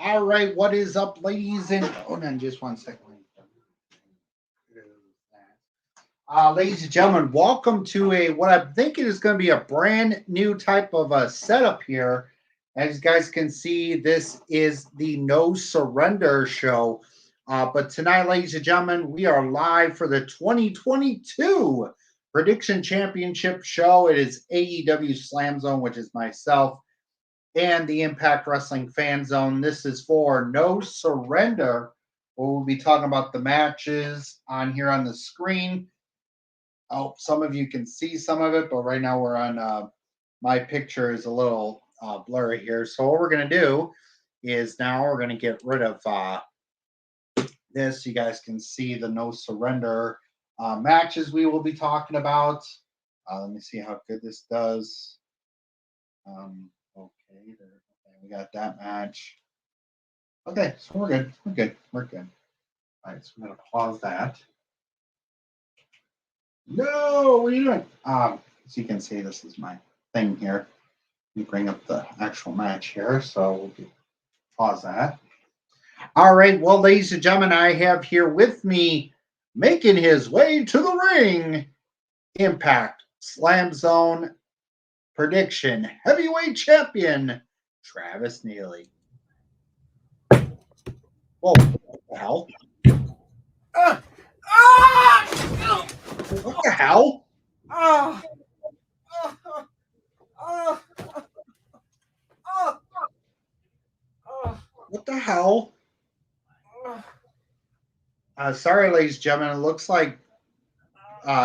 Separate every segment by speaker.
Speaker 1: All right, what is up, ladies and hold on just one second. Ladies and gentlemen, welcome to what I'm thinking is going to be a brand new type of a setup here. As you guys can see, this is the No Surrender show. But tonight, ladies and gentlemen, we are live for the 2022 Prediction Championship show. It is AEW Slam Zone, which is myself, and the Impact Wrestling Fan Zone. This is for No Surrender, where we'll be talking about the matches on here on the screen. Oh, some of you can see some of it, but right now we're on, my picture is a little blurry here. So what we're going to do is now we're going to get rid of this. You guys can see the No Surrender matches we will be talking about. Let me see how good this does. Okay, we got that match. Okay, so we're good. We're good. We're good. All right, so I'm going to pause that. No, what are you doing? As you can see, this is my thing here. Let me bring up the actual match here. So we'll pause that. All right, well, ladies and gentlemen, I have here with me, making his way to the ring, Impact Slam Zone Prediction Heavyweight Champion, Travis Neely. Whoa, what the hell? What the hell? What the hell? Sorry, ladies and gentlemen. It looks like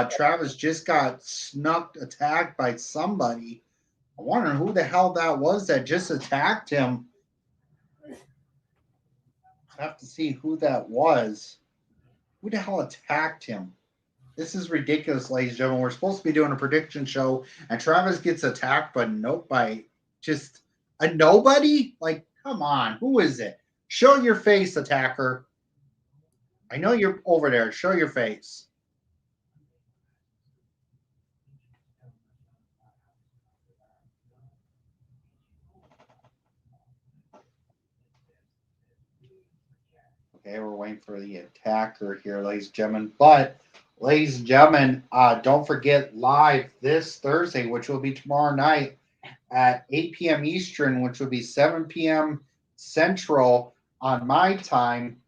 Speaker 1: Travis just got attacked by somebody. I wonder who the hell that was that just attacked him. I have to see who that was. Who the hell attacked him? This is ridiculous, ladies and gentlemen. We're supposed to be doing a prediction show, and Travis gets attacked, but by just a nobody? Like, come on. Who is it? Show your face, attacker. I know you're over there. Show your face. Okay, we're waiting for the attacker here, ladies and gentlemen. But, ladies and gentlemen, don't forget live this Thursday, which will be tomorrow night at 8 p.m. Eastern, which will be 7 p.m. Central on my time.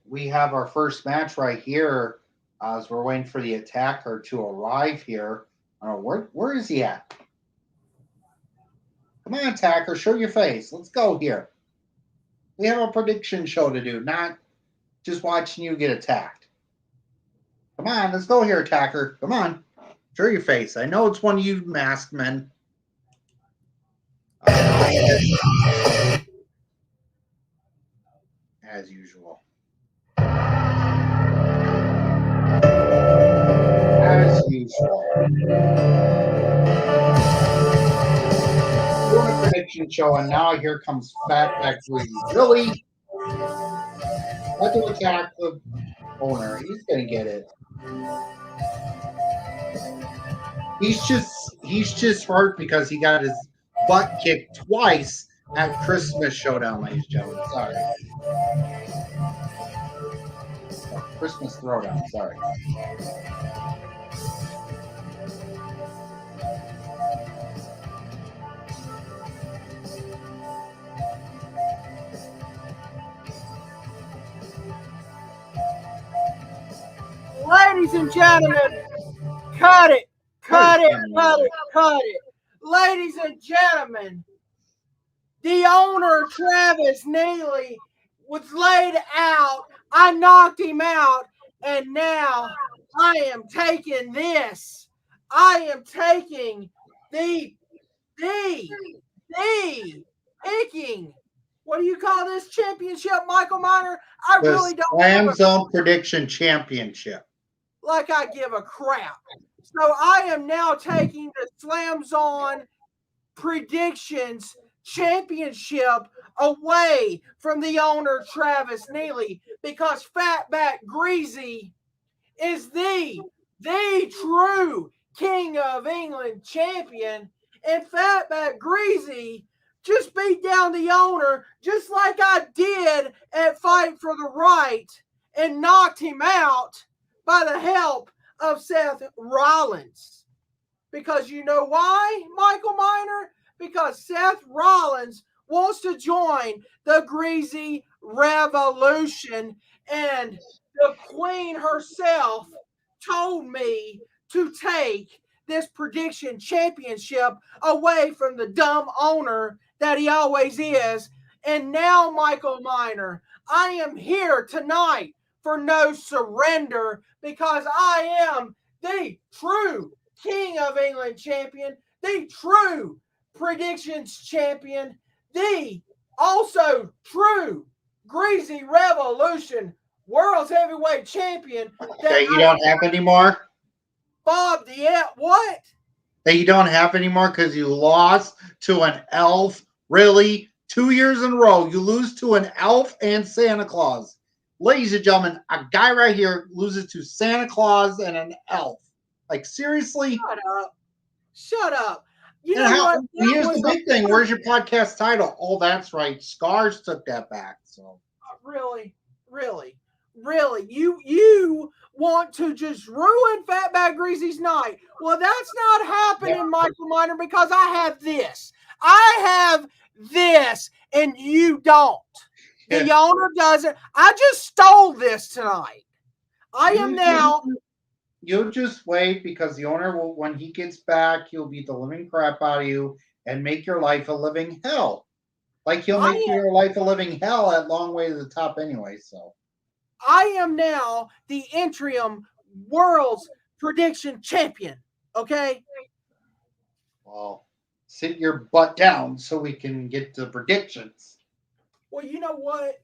Speaker 1: We have our first match right here as we're waiting for the attacker to arrive here. Where is he at? Come on, attacker, show your face. Let's go here. We have a prediction show to do, not just watching you get attacked. Come on, let's go here, attacker. Come on. Show your face. I know it's one of you masked men. As usual. As usual. Doing a prediction show, and now here comes Fatback Greasy. Really? Let him attack the owner. He's gonna get it. He's just hurt because he got his butt kicked twice at Christmas Showdown, ladies and gentlemen. Sorry. Christmas Throwdown, sorry.
Speaker 2: Ladies and gentlemen, cut it. Ladies and gentlemen, the owner, Travis Neely, was laid out. I knocked him out, and now I am taking this. I am taking the picking. What do you call this championship, Michael Miner? I really don't.
Speaker 1: Slam Zone Prediction Championship.
Speaker 2: Like I give a crap. So I am now taking the Slam Zone Predictions Championship away from the owner, Travis Neely, because Fatback Greasy is the true King of England champion, and Fatback Greasy just beat down the owner, just like I did at Fight for the Right, and knocked him out by the help of Seth Rollins. Because you know why, Michael Miner? Because Seth Rollins wants to join the Greasy Revolution, and the Queen herself told me to take this prediction championship away from the dumb owner that he always is. And now, Michael Miner, I am here tonight for no surrender, because I am the true King of England champion, the true predictions champion, the also true Greasy Revolution World's Heavyweight Champion.
Speaker 1: That you don't have anymore?
Speaker 2: Bob, what?
Speaker 1: That you don't have anymore because you lost to an elf? Really? 2 years in a row, you lose to an elf and Santa Claus. Ladies and gentlemen, a guy right here loses to Santa Claus and an elf. Like, seriously?
Speaker 2: Shut up. Shut up. You
Speaker 1: And
Speaker 2: know what?
Speaker 1: Here's the big thing. Where's your podcast title? Oh, that's right. Scars took that back. So
Speaker 2: really, you want to just ruin Fatback Greasy's night? Well, that's not happening, Michael Miner, because I have this. And you don't. The owner doesn't. I just stole this tonight. I am now.
Speaker 1: You'll just wait, because the owner will, when he gets back, he'll beat the living crap out of you and make your life a living hell. Like, he'll make your life a living hell at Long Way to the Top anyway. So
Speaker 2: I am now the interim world's prediction champion. Okay.
Speaker 1: Well, sit your butt down so we can get to predictions.
Speaker 2: Well, you know what,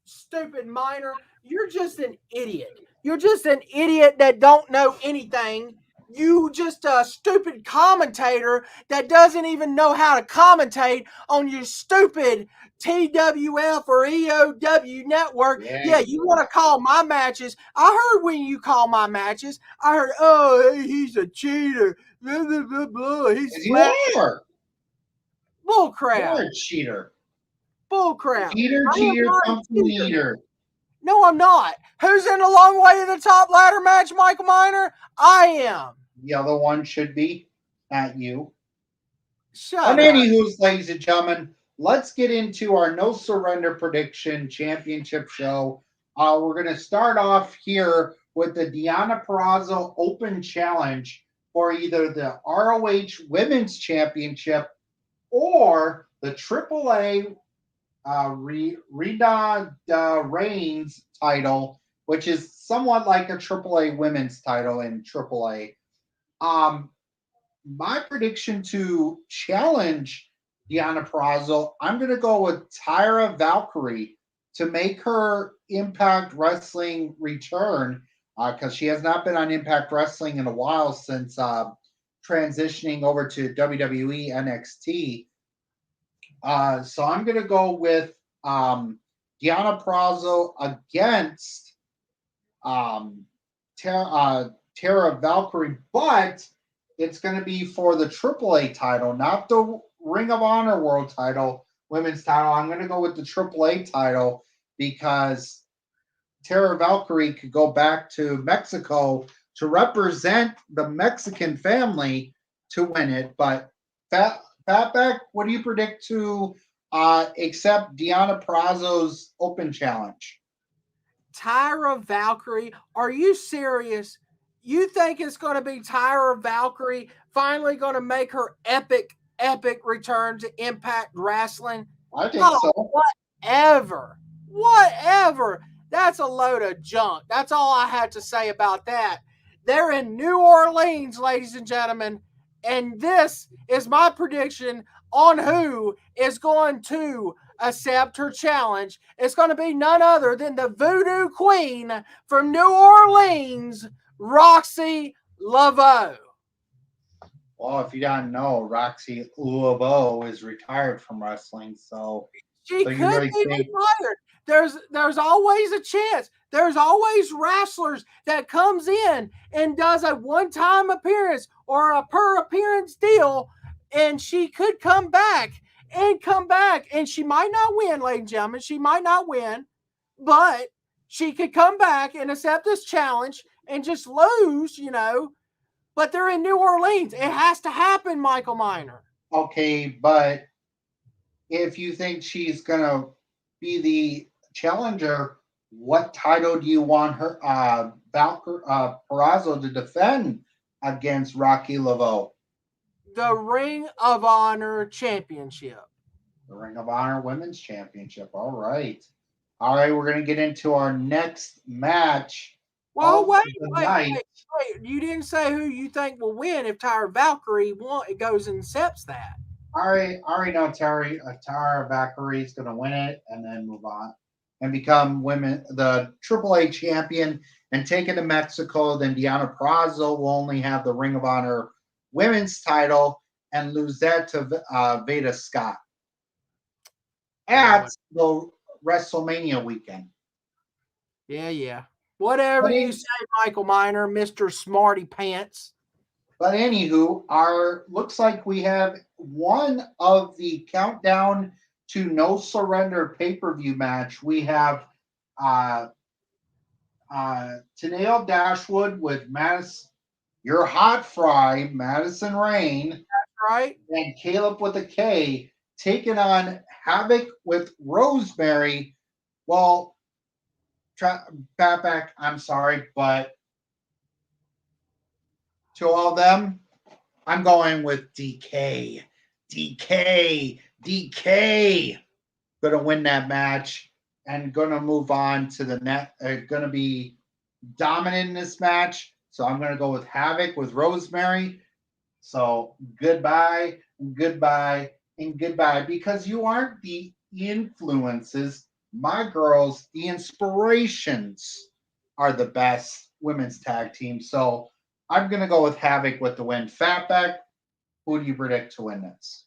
Speaker 2: stupid Miner? You're just an idiot. You're just an idiot that don't know anything. You just a stupid commentator that doesn't even know how to commentate on your stupid TWF or EOW network. Yeah, you want to call my matches. I heard when you call my matches. I heard, oh, he's a cheater. Blah, blah, blah, blah. He's flat. Bull crap.
Speaker 1: You're a cheater.
Speaker 2: Bull crap.
Speaker 1: Cheater, company eater.
Speaker 2: No, I'm not. Who's in the Long Way to the Top ladder match, Michael Miner? I am.
Speaker 1: The other one should be at you.
Speaker 2: Shut up.
Speaker 1: Anywho's, ladies and gentlemen, let's get into our No Surrender Prediction Championship show. We're going to start off here with the Deonna Purrazzo Open Challenge for either the ROH Women's Championship or the AAA Rita Reigns title, which is somewhat like a AAA women's title in AAA. My prediction to challenge Deonna Purrazzo, I'm going to go with Tyra Valkyrie to make her Impact Wrestling return, because she has not been on Impact Wrestling in a while since transitioning over to WWE NXT. So I'm going to go with Deonna Purrazzo against Tara Valkyrie, but it's going to be for the AAA title, not the Ring of Honor World title, women's title. I'm going to go with the AAA title because Tara Valkyrie could go back to Mexico to represent the Mexican family to win it. But Fatback, what do you predict to accept Deonna Purrazzo's Open Challenge?
Speaker 2: Tyra Valkyrie? Are you serious? You think it's going to be Tyra Valkyrie finally going to make her epic return to Impact Wrestling?
Speaker 1: I think so.
Speaker 2: Whatever. That's a load of junk. That's all I had to say about that. They're in New Orleans, ladies and gentlemen, and this is my prediction on who is going to accept her challenge. It's going to be none other than the Voodoo Queen from New Orleans, Roxy Laveau.
Speaker 1: Well, if you don't know, Roxy Laveau is retired from wrestling, so
Speaker 2: she could be retired. There's always a chance. There's always wrestlers that comes in and does a one-time appearance or a per appearance deal, and she could come back and come back. And she might not win, ladies and gentlemen. She might not win, but she could come back and accept this challenge and just lose, But they're in New Orleans. It has to happen, Michael Miner.
Speaker 1: Okay, but if you think she's gonna be the challenger, what title do you want her Perazzo to defend against Rocky Laveau?
Speaker 2: The Ring of Honor Championship.
Speaker 1: The Ring of Honor Women's Championship. All right. All right, we're gonna get into our next match.
Speaker 2: Well, wait. You didn't say who you think will win if Tyra Valkyrie goes and accepts that.
Speaker 1: I already know Tara Valkyrie is going to win it and then move on and become the AAA champion and take it to Mexico. Then Deonna Purrazzo will only have the Ring of Honor women's title and lose that to Veda Scott at the WrestleMania weekend.
Speaker 2: Yeah. Whatever you say, Michael Miner, Mr. Smarty Pants.
Speaker 1: But anywho, looks like we have one of the countdown to No Surrender pay-per-view match. We have Tenille Dashwood with your hot fry, Madison Rain.
Speaker 2: That's right.
Speaker 1: And Caleb with a K taking on Havoc with Rosemary. Well, Back, I'm sorry, but to all of them, I'm going with DK. Going to win that match and going to move on to the net. Going to be dominant in this match. So I'm going to go with Havoc with Rosemary. So goodbye, because you aren't the influences. My girls, the inspirations are the best women's tag team. So I'm going to go with Havoc with the win. Fatback, who do you predict to win this?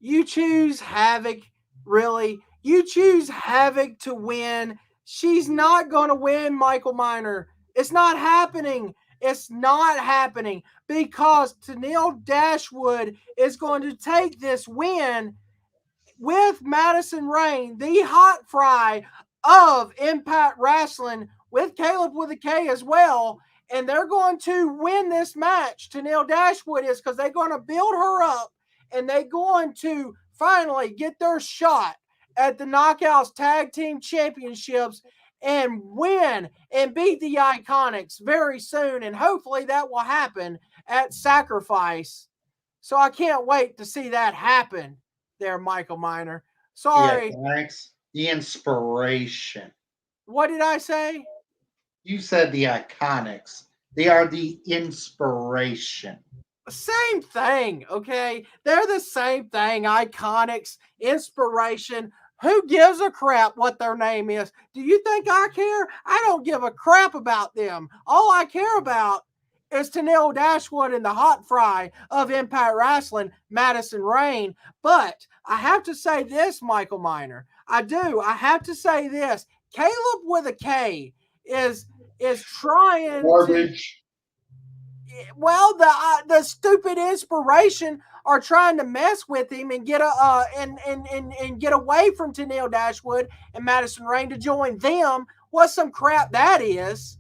Speaker 2: You choose Havoc, really? You choose Havoc to win. She's not going to win, Michael Miner. It's not happening. It's not happening because Tenille Dashwood is going to take this win with Madison Rain, the hot fry of Impact Wrestling, with Caleb with a K as well. And they're going to win this match. Tenille Dashwood is, because they're going to build her up and they're going to finally get their shot at the Knockouts Tag Team Championships and win and beat the Iconics very soon. And hopefully that will happen at Sacrifice. So I can't wait to see that happen there, Michael Miner. Sorry.
Speaker 1: Thanks. The inspiration.
Speaker 2: What did I say?
Speaker 1: You said the Iconics. They are the inspiration.
Speaker 2: Same thing, okay? They're the same thing. Iconics, inspiration. Who gives a crap what their name is? Do you think I care? I don't give a crap about them. All I care about is Tenille Dashwood and the hot fry of Impact Wrestling, Madison Rain. But I have to say this, Michael Miner. I do. I have to say this. Caleb with a K is trying
Speaker 1: Garbage.
Speaker 2: well, the stupid inspiration are trying to mess with him and get and get away from Tenille Dashwood and Madison Rain to join them. What some crap that is.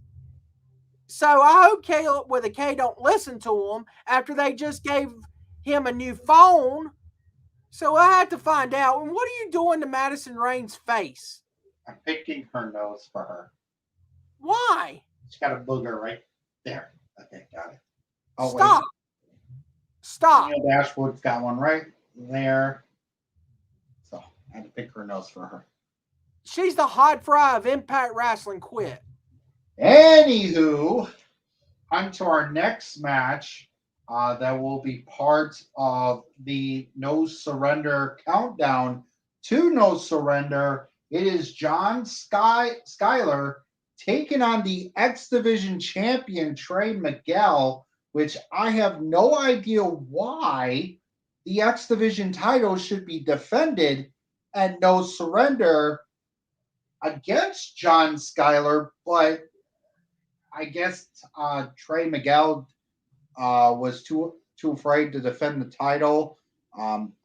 Speaker 2: So I hope Caleb with a K don't listen to him after they just gave him a new phone. So I have to find out. And what are you doing to Madison Rain's face?
Speaker 1: I'm picking her nose for her.
Speaker 2: Why?
Speaker 1: She's got a booger right there. Okay, got it.
Speaker 2: Oh, stop. Wait. Stop.
Speaker 1: Tenille Dashwood's got one right there. So I had to pick her nose for her.
Speaker 2: She's the hot fry of Impact Wrestling. Quit.
Speaker 1: Anywho, on to our next match that will be part of the No Surrender countdown to No Surrender. It is John Skyler taking on the X Division champion Trey Miguel, which I have no idea why the X Division title should be defended at No Surrender against John Skyler, but I guess Trey Miguel was too afraid to defend the title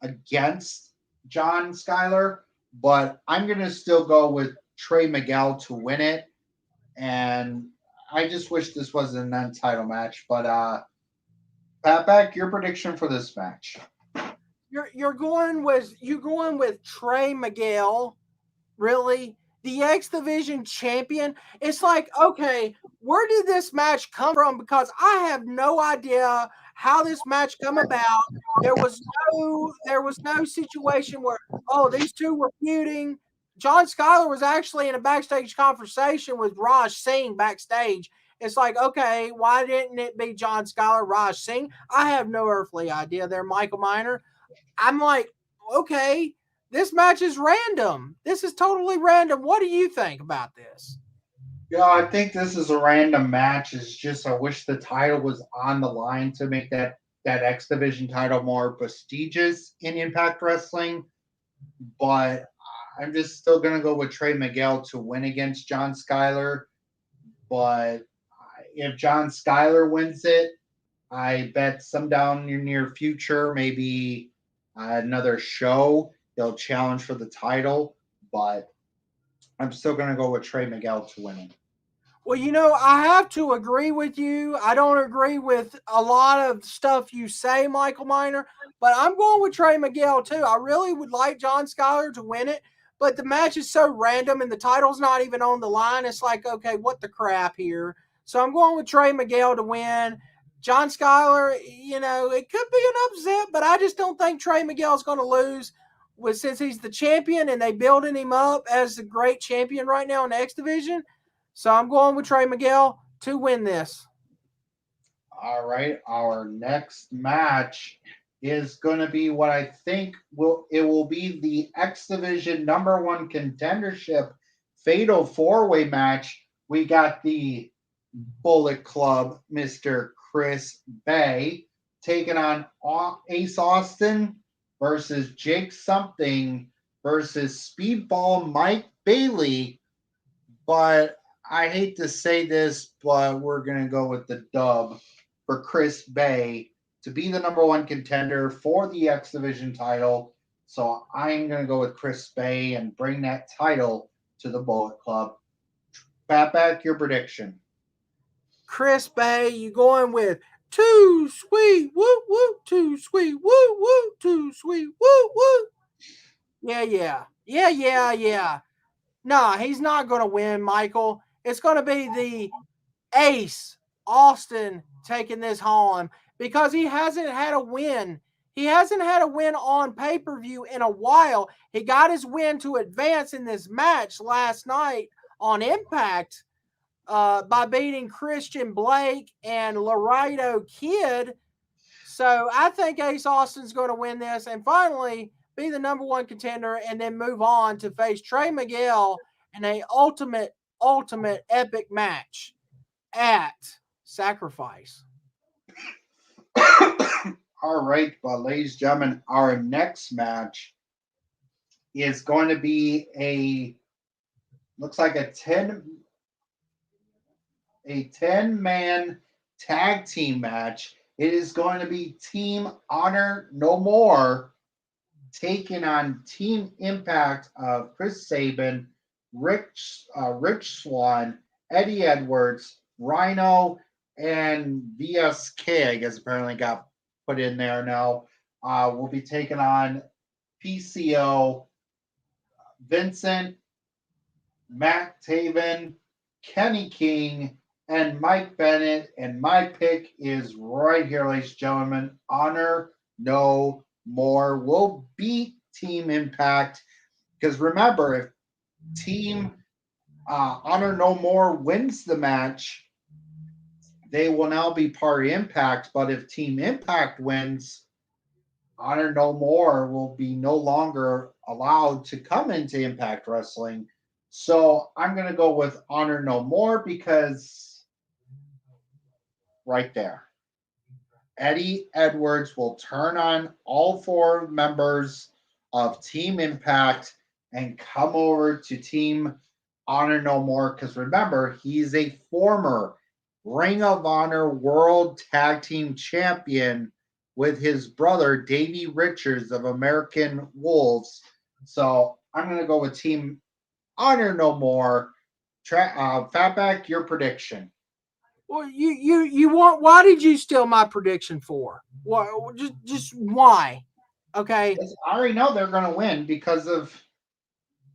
Speaker 1: against John Skyler, but I'm going to still go with Trey Miguel to win it. And I just wish this was a non-title match. But Pat, back your prediction for this match.
Speaker 2: You're going with Trey Miguel, really? The X Division champion? It's like, okay, where did this match come from? Because I have no idea how this match come about. There was no situation where, oh, these two were feuding. John Skyler was actually in a backstage conversation with Raj Singh backstage. It's like, okay, why didn't it be John Skyler, Raj Singh? I have no earthly idea there, Michael Miner. I'm like, okay, this match is random. This is totally random. What do you think about this?
Speaker 1: Yeah, I think this is a random match. It's just I wish the title was on the line to make that X Division title more prestigious in Impact Wrestling. But I'm just still gonna go with Trey Miguel to win against John Skyler. But if John Skyler wins it, I bet some down in the near future, maybe another show, they'll challenge for the title. But I'm still going to go with Trey Miguel to win it.
Speaker 2: Well, I have to agree with you. I don't agree with a lot of stuff you say, Michael Miner, but I'm going with Trey Miguel too. I really would like John Skyler to win it, but the match is so random and the title's not even on the line. It's like, okay, what the crap here? So I'm going with Trey Miguel to win. John Skyler, it could be an upset, but I just don't think Trey Miguel's going to lose. Since he's the champion and they building him up as the great champion right now in the X Division. So I'm going with Trey Miguel to win this.
Speaker 1: All right. Our next match is going to be what I think will be the X Division #1 contendership fatal four-way match. We got the Bullet Club, Mr. Chris Bay, taking on Ace Austin versus Jake Something versus Speedball Mike Bailey. But I hate to say this, but we're going to go with the dub for Chris Bay to be the #1 contender for the X Division title. So I'm going to go with Chris Bay and bring that title to the Bullet Club. Back your prediction.
Speaker 2: Chris Bay, you going with too sweet, woo woo, too sweet, woo woo, too sweet, woo woo. Yeah. Nah, he's not going to win, Michael. It's going to be the Ace Austin taking this home because he hasn't had a win. He hasn't had a win on pay-per-view in a while. He got his win to advance in this match last night on Impact by beating Christian Blake and Laredo Kid. So I think Ace Austin's going to win this and finally be the #1 contender and then move on to face Trey Miguel in a ultimate epic match at Sacrifice.
Speaker 1: All right, but ladies and gentlemen, our next match is going to be looks like a 10-man tag team match. It is going to be Team Honor No More taking on Team Impact of Chris Sabin, Rich Swann, Eddie Edwards, Rhino, and VSK, I guess apparently got put in there now. We'll be taking on PCO, Vincent, Matt Taven, Kenny King, and Mike Bennett. And my pick is right here, ladies and gentlemen. Honor No More will beat Team Impact. Because remember, if Team Honor No More wins the match, they will now be part of Impact. But if Team Impact wins, Honor No More will be no longer allowed to come into Impact Wrestling. So I'm going to go with Honor No More because right there. Eddie Edwards will turn on all 4 members of Team Impact and come over to Team Honor No More. Because remember, he's a former Ring of Honor World Tag Team Champion with his brother Davey Richards of American Wolves. So I'm going to go with Team Honor No More. Fatback, your prediction.
Speaker 2: Well, you want? Why did you steal my prediction for? What? Just why? Okay.
Speaker 1: I already know they're going to win because of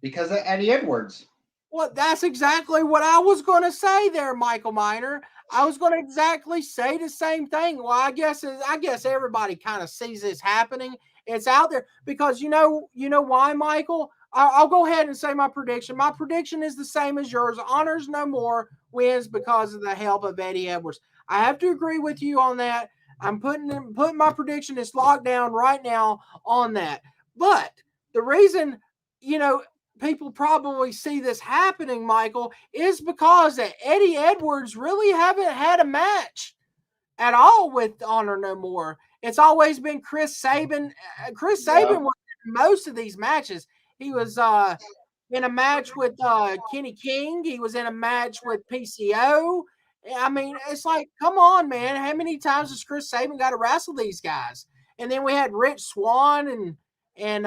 Speaker 1: Eddie Edwards.
Speaker 2: Well, that's exactly what I was going to say there, Michael Miner. I was going to exactly say the same thing. Well, I guess everybody kind of sees this happening. It's out there because you know why, Michael. I'll go ahead and say my prediction. My prediction is the same as yours. Honors No More wins because of the help of Eddie Edwards. I have to agree with you on that. I'm putting my prediction is locked down right now on that. But the reason, you know, people probably see this happening, Michael, is because that Eddie Edwards really haven't had a match at all with Honor No More. It's always been Chris Sabin. Chris Sabin was in most of these matches. He was in a match with Kenny King. He was in a match with PCO. I mean, it's like, come on, man. How many times has Chris Sabin got to wrestle these guys? And then we had Rich Swann and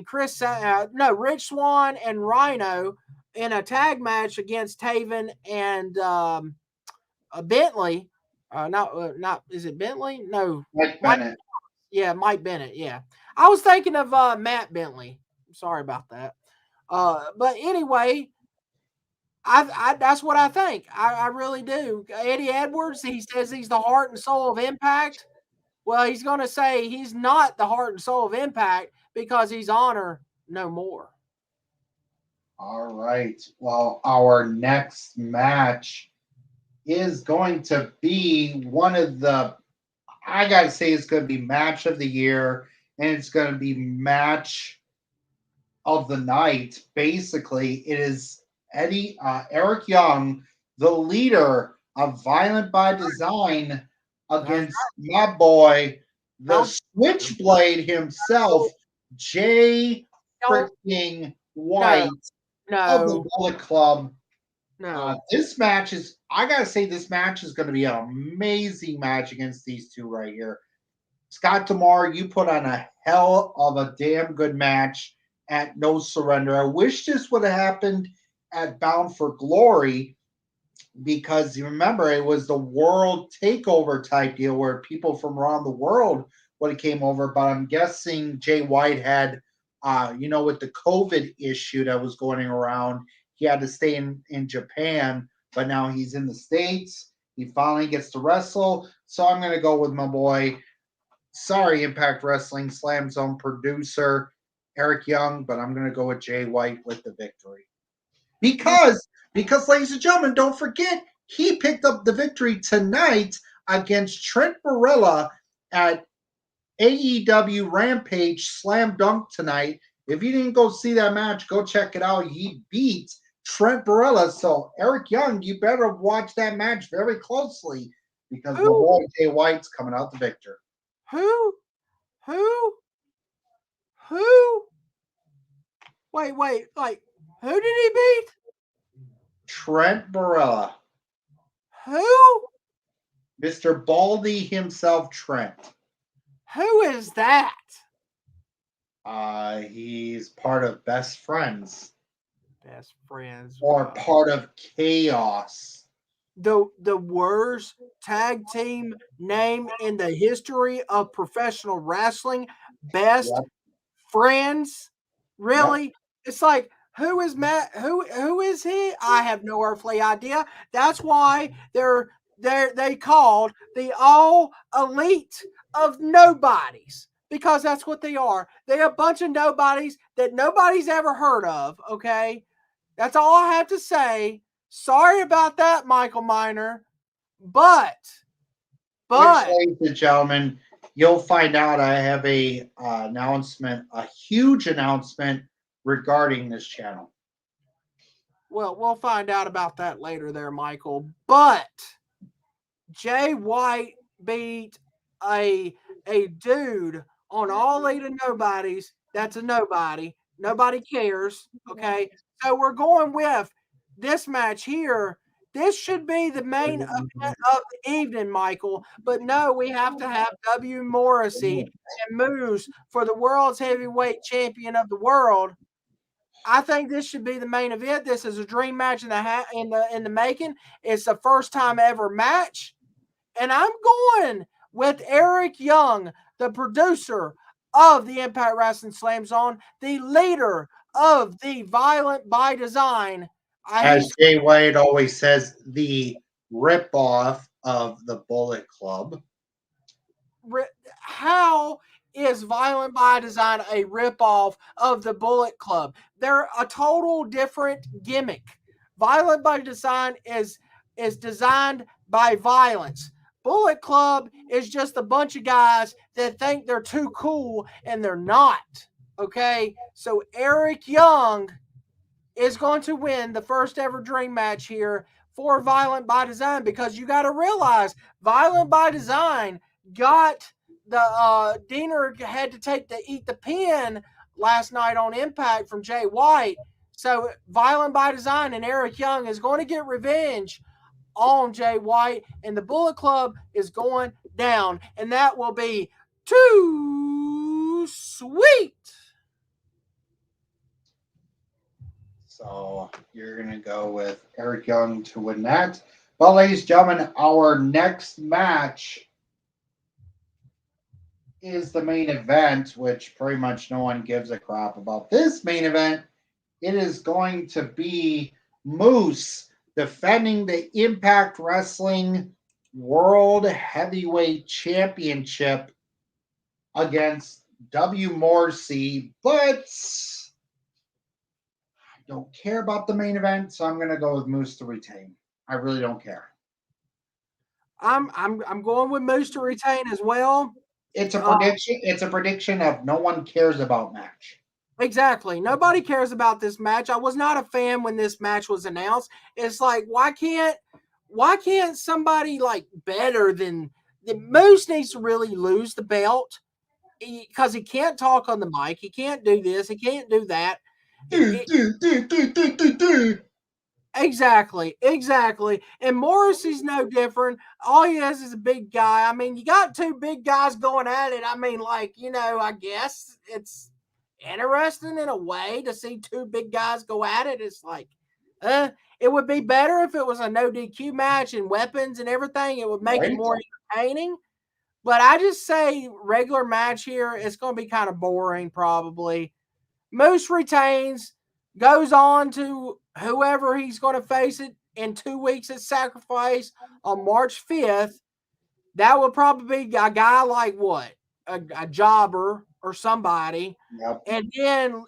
Speaker 2: Chris no Rich Swann and Rhino in a tag match against Taven and Bentley. Not is it Bentley? No,
Speaker 1: Mike Bennett.
Speaker 2: Yeah, Mike Bennett. Yeah, I was thinking of Matt Bentley. Sorry about that. But anyway, I that's what I think. I really do. Eddie Edwards, he says he's the heart and soul of Impact. Well, he's going to say he's not the heart and soul of Impact because he's Honor No More.
Speaker 1: All right. Well, our next match is going to be one of the, I got to say, it's going to be match of the year, and it's going to be match of the night. Basically, it is Eric Young, the leader of Violent by Design, against my boy, the Switchblade himself, Jay freaking White of the Bullet Club. This match is, I gotta say, this match is going to be an amazing match against these two right here. Scott Demar, you put on a hell of a damn good match at No Surrender. I wish this would have happened at Bound for Glory because you remember it was the world takeover type deal where people from around the world would have came over. But I'm guessing Jay White had, with the COVID issue that was going around, he had to stay in Japan, but now he's in the States. He finally gets to wrestle. So I'm going to go with my boy, sorry, Impact Wrestling Slam Zone producer, Eric Young, but I'm going to go with Jay White with the victory. Because, ladies and gentlemen, don't forget, he picked up the victory tonight against Trent Barella at AEW Rampage Slam Dunk tonight. If you didn't go see that match, go check it out. He beat Trent Barella. So, Eric Young, you better watch that match very closely because my boy Jay White's coming out the victor.
Speaker 2: Who? Wait, like, who did he beat?
Speaker 1: Trent Barella.
Speaker 2: Who?
Speaker 1: Mr. Baldy himself, Trent.
Speaker 2: Who is that?
Speaker 1: He's part of Best Friends.
Speaker 2: Best Friends.
Speaker 1: Or part of Chaos.
Speaker 2: The worst tag team name in the history of professional wrestling. Best Friends. Really? Yep. It's like, who is Matt? Who is he? I have no earthly idea. That's why they called the all elite of nobodies, because that's what they are. They're a bunch of nobodies that nobody's ever heard of. Okay, that's all I have to say. Sorry about that, Michael Miner, but
Speaker 1: which, ladies and gentlemen, you'll find out I have a announcement, a huge announcement regarding this channel.
Speaker 2: Well, we'll find out about that later there, Michael. But Jay White beat a dude on All Elite of Nobodies. That's a nobody. Nobody cares. Okay. So we're going with this match here This should be the main event of the evening, Michael. But no, we have to have W. Morrissey and Moose for the world's heavyweight champion of the world. I think this should be the main event. This is a dream match in the making. It's the first time ever match, and I'm going with Eric Young, the producer of the Impact Wrestling Slam Zone, the leader of the Violent by Design.
Speaker 1: As Jay White always says, the ripoff of the Bullet Club.
Speaker 2: How is Violent by Design a ripoff of the Bullet Club? They're a total different gimmick. Violent by Design is designed by violence. Bullet Club is just a bunch of guys that think they're too cool and they're not. Okay, so Eric Young is going to win the first ever dream match here for Violent by Design, because you got to realize Violent by Design got the Diener had to eat the pin last night on Impact from Jay White. So Violent by Design and Eric Young is going to get revenge on Jay White, and the Bullet Club is going down, and that will be too sweet.
Speaker 1: So you're going to go with Eric Young to win that. Well, ladies and gentlemen, our next match is the main event, which pretty much no one gives a crap about this main event. It is going to be Moose defending the Impact Wrestling World Heavyweight Championship against W. Morrissey, but I don't care about the main event, so I'm going to go with Moose to retain. I really don't care.
Speaker 2: I'm going with Moose to retain as well.
Speaker 1: It's a prediction. It's a prediction of no one cares about match.
Speaker 2: Exactly. Nobody cares about this match. I was not a fan when this match was announced. It's like, why can't somebody like better than the Moose needs to really lose the belt, because he can't talk on the mic. He can't do this. He can't do that. Exactly. And Morrissey's no different. All he is a big guy. I mean, you got two big guys going at it. I mean, like, I guess it's interesting in a way to see two big guys go at it. It's like, it would be better if it was a no DQ match and weapons and everything. It would make it more entertaining. But I just say regular match here, it's going to be kind of boring probably. Moose retains, goes on to whoever he's going to face it in 2 weeks at Sacrifice on March 5th. That would probably be a guy like what? A jobber or somebody.
Speaker 1: Yep.
Speaker 2: And then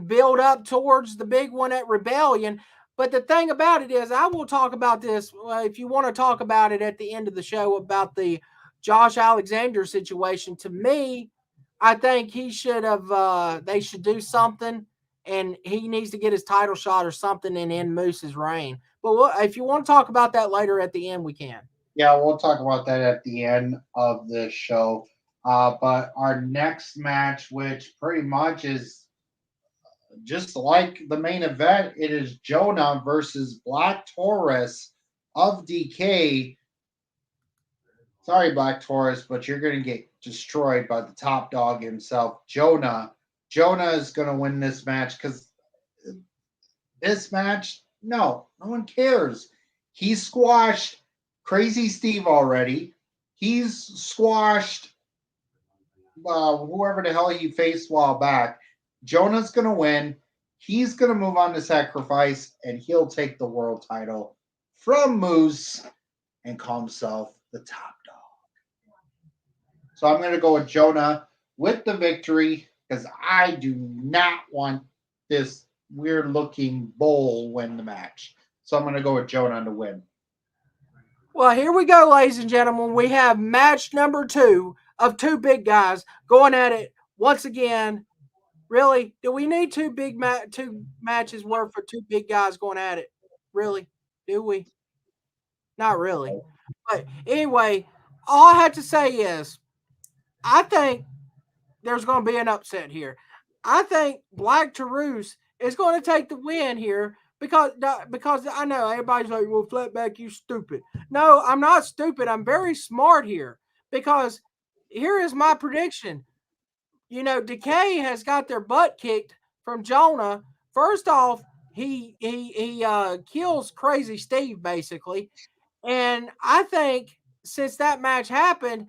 Speaker 2: build up towards the big one at Rebellion. But the thing about it is, I will talk about this if you want to talk about it at the end of the show about the Josh Alexander situation. To me, I think he should have. They should do something, and he needs to get his title shot or something and end Moose's reign. But if you want to talk about that later at the end, we can.
Speaker 1: Yeah, we'll talk about that at the end of the show. But our next match, which pretty much is just like the main event, it is Jonah versus Black Taurus of DK. Sorry, Black Taurus, but you're going to get destroyed by the top dog himself, Jonah. Jonah is going to win this match because this match, no one cares. He squashed Crazy Steve already. He's squashed whoever the hell he faced a while back. Jonah's going to win. He's going to move on to Sacrifice, and he'll take the world title from Moose and call himself the top dog. So I'm going to go with Jonah with the victory because I do not want this weird-looking bull win the match. So I'm going to go with Jonah to win.
Speaker 2: Well, here we go, ladies and gentlemen. We have match number 2 of two big guys going at it once again. Really? Do we need two matches worth for two big guys going at it? Really? Do we? Not really. But anyway, all I have to say is I think there's going to be an upset here. I think Black Taurus is going to take the win here because I know everybody's like, well, Flatback, you stupid. No, I'm not stupid. I'm very smart here because here is my prediction. Decay has got their butt kicked from Jonah. First off, he kills Crazy Steve basically, and I think since that match happened,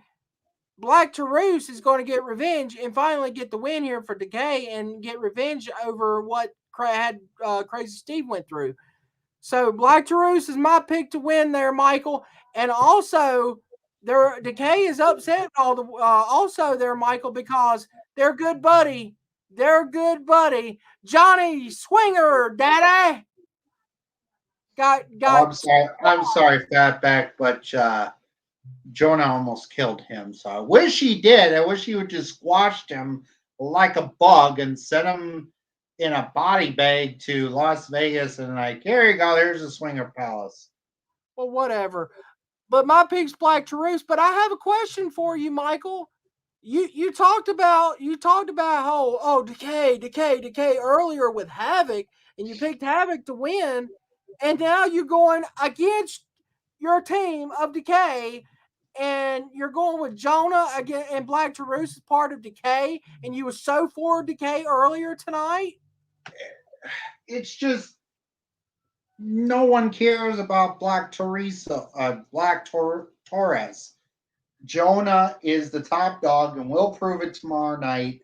Speaker 2: Black Taurus is going to get revenge and finally get the win here for Decay and get revenge over what Crazy Steve went through. So Black Taurus is my pick to win there, Michael. And also, their Decay is upset also there, Michael, because their good buddy, Johnny Swinger, Daddy,
Speaker 1: Oh,
Speaker 2: got
Speaker 1: I'm sorry, Fatback, but Jonah almost killed him. So I wish he did. I wish he would just squashed him like a bug and sent him in a body bag to Las Vegas and like, here you go, there's a swinger palace.
Speaker 2: well, whatever. But my pick's Black Taurus. But I have a question for you, Michael. You talked about how decay earlier with Havoc, and you picked Havoc to win, and now you're going against your team of Decay, and you're going with Jonah again and Black Taurus is part of Decay, and you were so for Decay earlier tonight.
Speaker 1: It's just no one cares about Torres. Jonah is the top dog, and we'll prove it tomorrow night.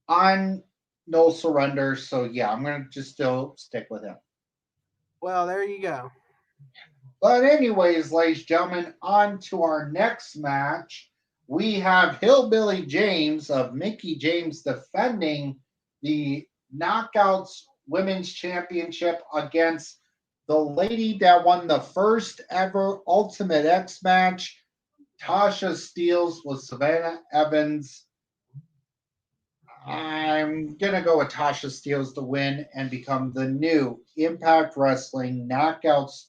Speaker 1: I'm no surrender, so yeah, I'm gonna just still stick with him.
Speaker 2: Well, there you go.
Speaker 1: But anyways, ladies and gentlemen, on to our next match. We have Hillbilly James of Mickey James defending the Knockouts Women's Championship against the lady that won the first ever Ultimate X match, Tasha Steeles with Savannah Evans. I'm going to go with Tasha Steeles to win and become the new Impact Wrestling Knockouts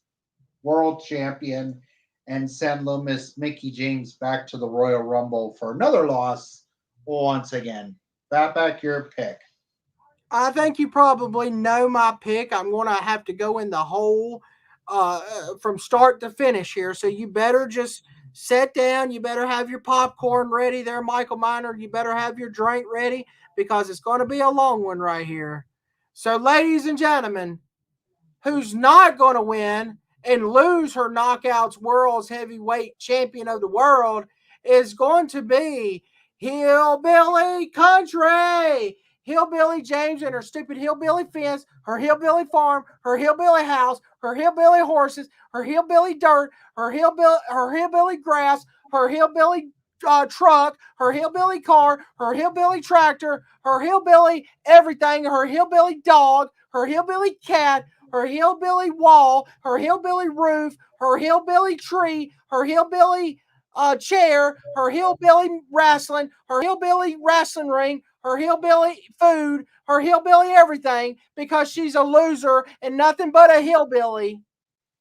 Speaker 1: World Champion and send little Miss Mickey James back to the Royal Rumble for another loss once again. Back your pick.
Speaker 2: I think you probably know my pick. I'm going to have to go in the hole from start to finish here. So you better just sit down. You better have your popcorn ready there, Michael Miner. You better have your drink ready because it's going to be a long one right here. So, ladies and gentlemen, who's not going to win and lose her Knockouts World's Heavyweight Champion of the World is going to be Hillbilly Country. Hillbilly James and her stupid hillbilly fence, her hillbilly farm, her hillbilly house, her hillbilly horses, her hillbilly dirt, her hillbilly grass, her hillbilly truck, her hillbilly car, her hillbilly tractor, her hillbilly everything, her hillbilly dog, her hillbilly cat, her hillbilly wall, her hillbilly roof, her hillbilly tree, her hillbilly chair, her hillbilly wrestling ring, her hillbilly food, her hillbilly everything because she's a loser and nothing but a hillbilly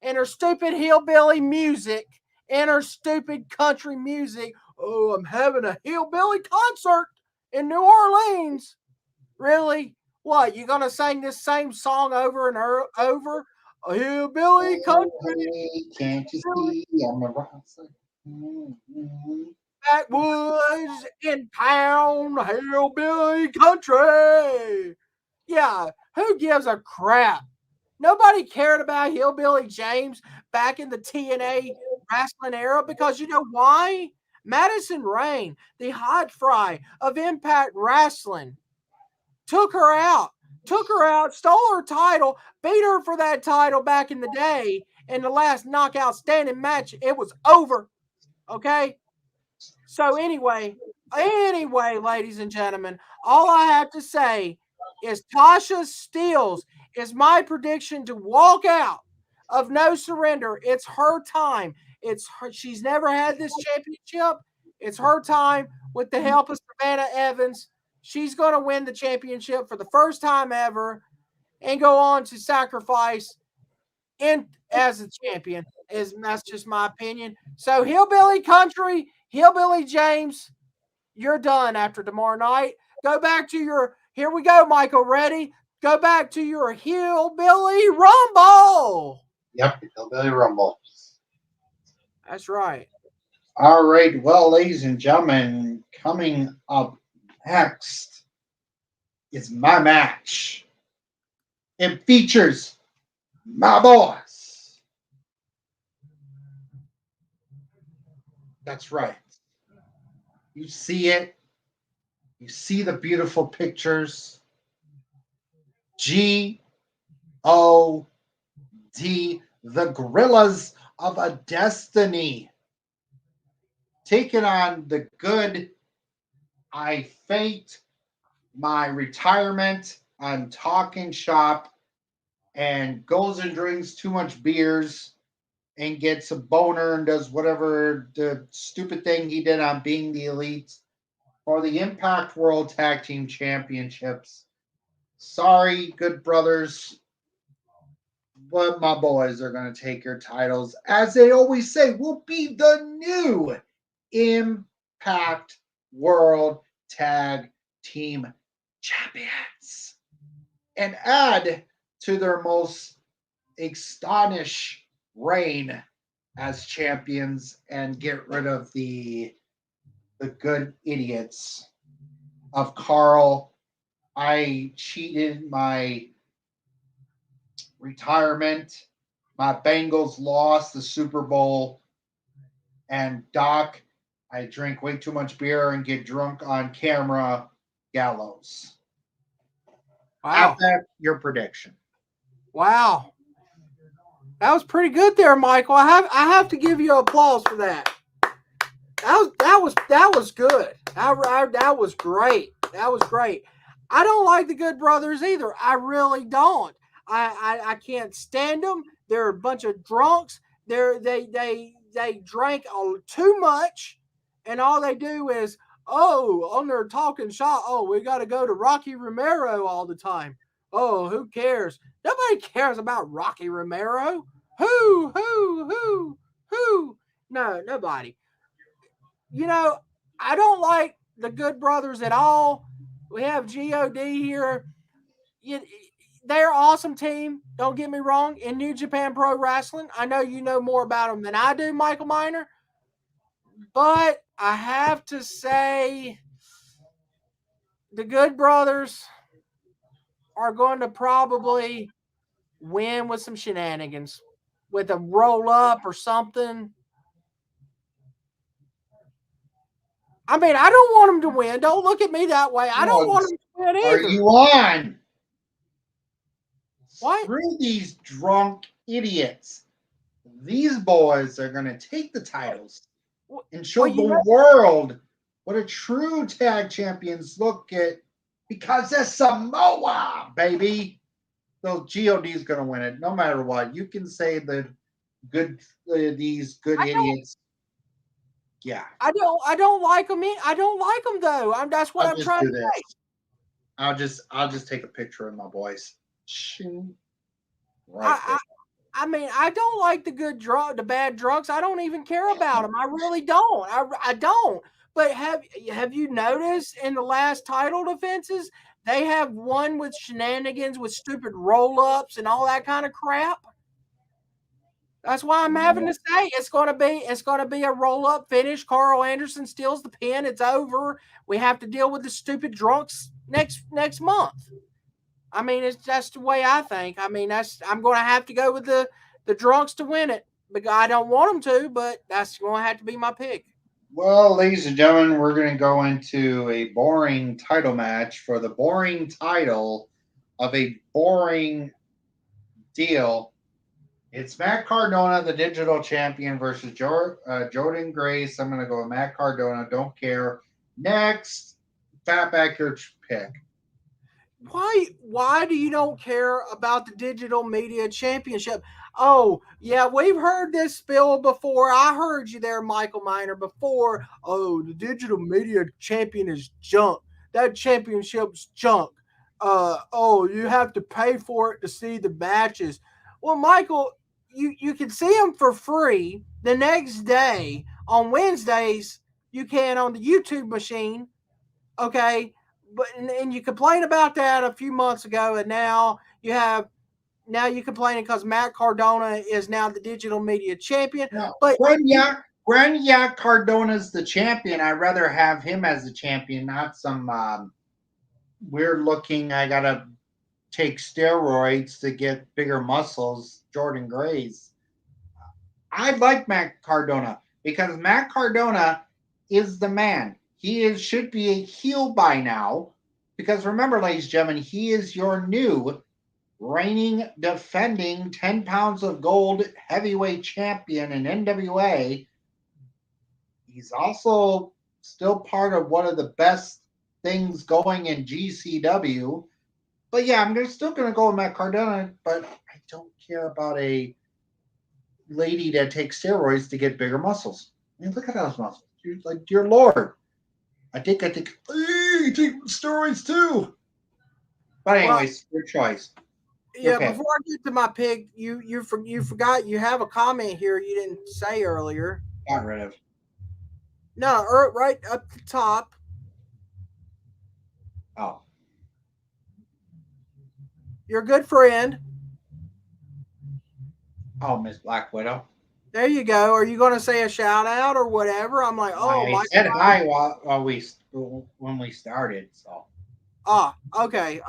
Speaker 2: and her stupid hillbilly music and her stupid country music. Oh, I'm having a hillbilly concert in New Orleans. Really? What? You gonna sing this same song over and over? A hillbilly country,
Speaker 1: Oh, hey, can't you
Speaker 2: hillbilly
Speaker 1: see I'm a rockstar? Mm-hmm.
Speaker 2: backwoods in town, hillbilly country. Yeah, who gives a crap? Nobody cared about Hillbilly James back in the TNA wrestling era because you know why? Madison Rain, the hot fry of Impact Wrestling, took her out, stole her title, beat her for that title back in the day. In the last knockout standing match, it was over. Okay. So ladies and gentlemen, all I have to say is Tasha Steeles is my prediction to walk out of No Surrender. It's her time. It's her. She's never had this championship. It's her time with the help of Savannah Evans. She's going to win the championship for the first time ever and go on to sacrifice in as a champion. That's just my opinion. So Hillbilly Country, Hillbilly James, you're done after tomorrow night. Go back to your here we go, Michael. Ready? go back to your Hillbilly Rumble.
Speaker 1: Yep, Hillbilly Rumble.
Speaker 2: That's right.
Speaker 1: All right, well, ladies and gentlemen, coming up next is my match. It features my boys. That's right. You see it. You see the beautiful pictures. G.O.D. The Gorillas of a Destiny. Taking on the good. I faked my retirement on Talking Shop and goes and drinks too much beers and gets a boner and does whatever the stupid thing he did on Being the Elite for the Impact World Tag Team Championships. Sorry, good brothers, but my boys are going to take your titles. As they always say, will be the new Impact World Tag Team Champions and add to their most astonish reign as champions and get rid of the good idiots of Carl. I cheated my retirement. My Bengals lost the Super Bowl. And Doc, I drink way too much beer and get drunk on camera. Gallows.
Speaker 2: Wow.
Speaker 1: Have that your prediction.
Speaker 2: Wow. That was pretty good there, Michael. I have to give you applause for that. That was good. That was great. That was great. I don't like the Good Brothers either. I really don't. I can't stand them. They're a bunch of drunks. They drank too much, and all they do is on their Talking Shop. Oh, we got to go to Rocky Romero all the time. Oh, who cares? Nobody cares about Rocky Romero. Who? No, nobody. You know, I don't like the Good Brothers at all. We have God here. They're an awesome team. Don't get me wrong. In New Japan Pro Wrestling, I know you know more about them than I do, Michael Miner. But I have to say, the Good Brothers are going to probably win with some shenanigans, with a roll up or something. I mean, I don't want them to win. Don't look at me that way. I don't want them to win either.
Speaker 1: Are you on?
Speaker 2: What?
Speaker 1: Screw these drunk idiots. These boys are going to take the titles and show the world what a true tag champions look at because it's Samoa, baby. So God is going to win it no matter what. You can say the good these good idiots. Yeah.
Speaker 2: I don't like them. I don't like them though. That's what I'm trying to say.
Speaker 1: I'll just take a picture of my boys. Right.
Speaker 2: I mean, I don't like the bad drunks. I don't even care about them. I really don't. I don't. But have you noticed in the last title defenses, they have won with shenanigans, with stupid roll ups and all that kind of crap? That's why I'm having to say it's going to be a roll up finish. Carl Anderson steals the pin. It's over. We have to deal with the stupid drunks next month. I mean, it's just the way I think. I mean, I'm going to have to go with the drunks to win it. Because I don't want them to, but that's going to have to be my pick.
Speaker 1: Well, ladies and gentlemen, we're going to go into a boring title match for the boring title of a boring deal. It's Matt Cardona, the digital champion, versus Jordan Grace. I'm going to go with Matt Cardona. Don't care. Next, Fatback, your pick.
Speaker 2: Why do you don't care about the digital media championship? Oh, yeah, we've heard this spill before. I heard you there, Michael Miner, before. Oh, the digital media champion is junk. That championship's junk. You have to pay for it to see the matches. Well, Michael, you can see them for free the next day. On Wednesdays, you can on the YouTube machine. Okay, but and you complain about that a few months ago, and now you're complaining because Matt Cardona is now the digital media champion.
Speaker 1: No,
Speaker 2: But
Speaker 1: Grania Cardona's the champion. I'd rather have him as the champion, not some weird looking. I gotta take steroids to get bigger muscles. Jordan Grace. I like Matt Cardona because Matt Cardona is the man. Should be a heel by now. Because remember, ladies and gentlemen, he is your new reigning, defending 10 pounds of gold heavyweight champion in NWA. He's also still part of one of the best things going in GCW. But yeah, still going to go with Matt Cardona, but I don't care about a lady that takes steroids to get bigger muscles. I mean, look at those muscles. Dude, like, dear Lord. I think, hey, you take steroids too. But anyways, your choice.
Speaker 2: Yeah, before I get to my pick, you forgot you have a comment here you didn't say earlier.
Speaker 1: Got rid of.
Speaker 2: No, right up the top.
Speaker 1: Oh.
Speaker 2: Your good friend.
Speaker 1: Oh, Miss Black Widow.
Speaker 2: There you go. Are you going to say a shout out or whatever? I'm like, oh,
Speaker 1: I said hi when we started. So.
Speaker 2: Okay.